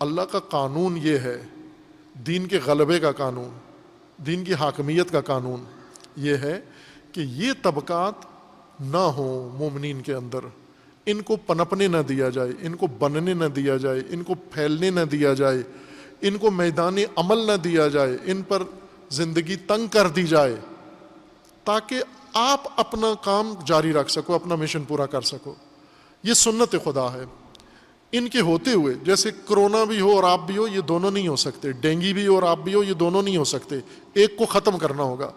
اللہ کا قانون یہ ہے، دین کے غلبے کا قانون، دین کی حاکمیت کا قانون یہ ہے کہ یہ طبقات نہ ہوں مومنین کے اندر، ان کو پنپنے نہ دیا جائے، ان کو بننے نہ دیا جائے، ان کو پھیلنے نہ دیا جائے، ان کو میدان عمل نہ دیا جائے، ان پر زندگی تنگ کر دی جائے، تاکہ آپ اپنا کام جاری رکھ سکو، اپنا مشن پورا کر سکو۔ یہ سنت خدا ہے۔ ان کے ہوتے ہوئے، جیسے کرونا بھی ہو اور آپ بھی ہو، یہ دونوں نہیں ہو سکتے، ڈینگی بھی ہو اور آپ بھی ہو، یہ دونوں نہیں ہو سکتے، ایک کو ختم کرنا ہوگا۔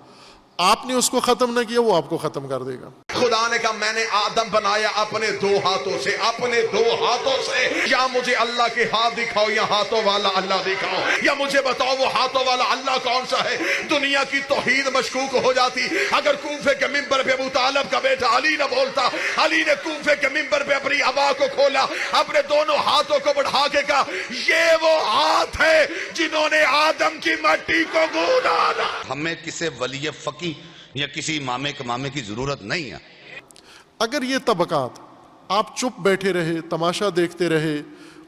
آپ نے اس کو ختم نہ کیا، وہ آپ کو ختم کر دے گا۔ خدا نے کہا میں نے آدم بنایا اپنے دو ہاتھوں سے، اپنے دو ہاتھوں سے۔ یا مجھے اللہ کے ہاتھ دکھاؤ یا ہاتھوں والا اللہ دکھاؤ، یا مجھے بتاؤ وہ ہاتھوں والا اللہ کون سا ہے۔ دنیا کی توحید مشکوک ہو جاتی اگر کوفے کے منبر پہ ابو طالب کا بیٹا علی نہ بولتا۔ علی نے کوفے کے منبر پہ اپنی ابا کو کھولا، اپنے دونوں ہاتھوں کو بڑھا کے کہا یہ وہ ہاتھ ہے جنہوں نے آدم کی مٹی کو گودا۔ ہمیں کسی ولی فقی یا کسی امام کمامے کی ضرورت نہیں ہے۔ اگر یہ طبقات آپ چپ بیٹھے رہے، تماشا دیکھتے رہے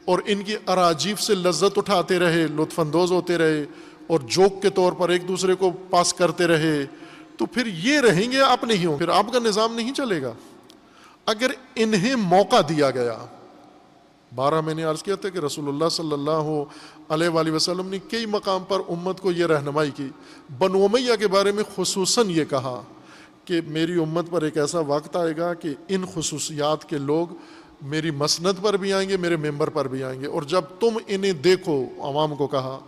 اور ان کی اراجیف سے لذت اٹھاتے رہے، لطف اندوز ہوتے رہے اور جوک کے طور پر ایک دوسرے کو پاس کرتے رہے، تو پھر یہ رہیں گے، آپ نہیں ہوں، پھر آپ کا نظام نہیں چلے گا۔ اگر انہیں موقع دیا گیا، 12 میں نے عرض کیا تھا کہ رسول اللہ صلی اللہ علیہ وآلہ وسلم نے کئی مقام پر امت کو یہ رہنمائی کی۔ بنو امیہ کے بارے میں خصوصاً یہ کہا کہ میری امت پر ایک ایسا وقت آئے گا کہ ان خصوصیات کے لوگ میری مسند پر بھی آئیں گے، میرے ممبر پر بھی آئیں گے، اور جب تم انہیں دیکھو، عوام کو کہا،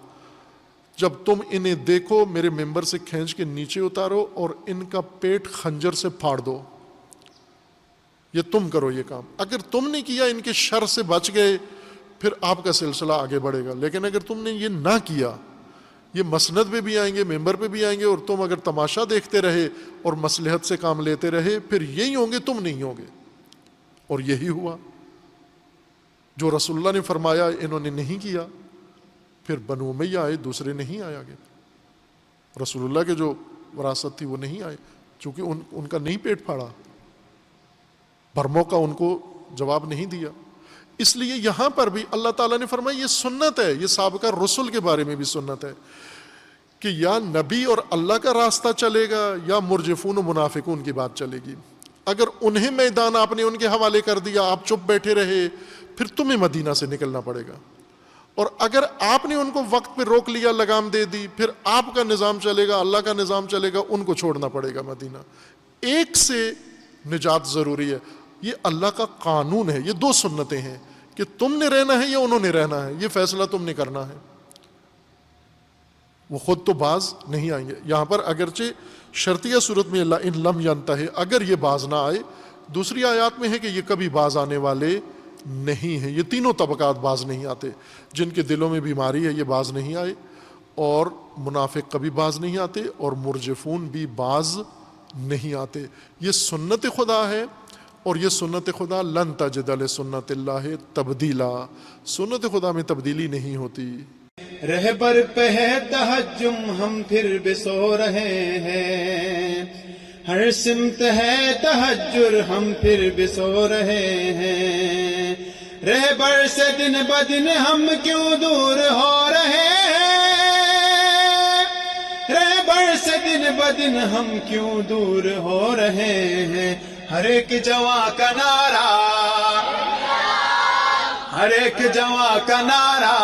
جب تم انہیں دیکھو میرے ممبر سے کھینچ کے نیچے اتارو اور ان کا پیٹ خنجر سے پھاڑ دو۔ یہ تم کرو یہ کام۔ اگر تم نے کیا، ان کے شر سے بچ گئے، پھر آپ کا سلسلہ آگے بڑھے گا۔ لیکن اگر تم نے یہ نہ کیا، یہ مسند پہ بھی آئیں گے، ممبر پہ بھی آئیں گے، اور تم اگر تماشا دیکھتے رہے اور مصلحت سے کام لیتے رہے، پھر یہی ہوں گے، تم نہیں ہوں گے۔ اور یہی ہوا جو رسول اللہ نے فرمایا، انہوں نے نہیں کیا، پھر بنو امیہ آئے، دوسرے نہیں آئے آگے۔ رسول اللہ کے جو وراثت تھی وہ نہیں آئے، چونکہ ان کا نہیں پیٹ پھاڑا، برموقع ان کو جواب نہیں دیا۔ اس لیے یہاں پر بھی اللہ تعالیٰ نے فرمایا یہ سنت ہے، یہ سابقہ رسل کے بارے میں بھی سنت ہے کہ یا نبی اور اللہ کا راستہ چلے گا یا مرجفون و منافقون کی بات چلے گی۔ اگر انہیں میدان آپ نے ان کے حوالے کر دیا، آپ چپ بیٹھے رہے، پھر تمہیں مدینہ سے نکلنا پڑے گا۔ اور اگر آپ نے ان کو وقت پہ روک لیا، لگام دے دی، پھر آپ کا نظام چلے گا، اللہ کا نظام چلے گا، ان کو چھوڑنا پڑے گا مدینہ۔ ایک سے نجات ضروری ہے، یہ اللہ کا قانون ہے۔ یہ دو سنتیں ہیں کہ تم نے رہنا ہے یا انہوں نے رہنا ہے، یہ فیصلہ تم نے کرنا ہے۔ وہ خود تو باز نہیں آئیں گے۔ یہاں پر اگرچہ شرطیہ صورت میں اللہ ان لم ینتہی، اگر یہ باز نہ آئے، دوسری آیات میں ہے کہ یہ کبھی باز آنے والے نہیں ہیں۔ یہ تینوں طبقات باز نہیں آتے۔ جن کے دلوں میں بیماری ہے یہ باز نہیں آئے، اور منافق کبھی باز نہیں آتے، اور مرجفون بھی باز نہیں آتے۔ یہ سنت خدا ہے، اور یہ سنت خدا لن تجد لسنت اللہ تبدیلا، سنت خدا میں تبدیلی نہیں ہوتی۔ رہبر پہ ہے تہجم ہم پھر بھی سو رہے ہیں، ہر سمت ہے تہجر ہم پھر بھی سو رہے ہیں، رہبر سے دن بدن ہم کیوں دور ہو رہے ہیں، رہبر سے دن بدن ہم کیوں دور ہو رہے ہیں، ہر ایک جواں کا نعرہ، ہر ایک جواں کا نعرہ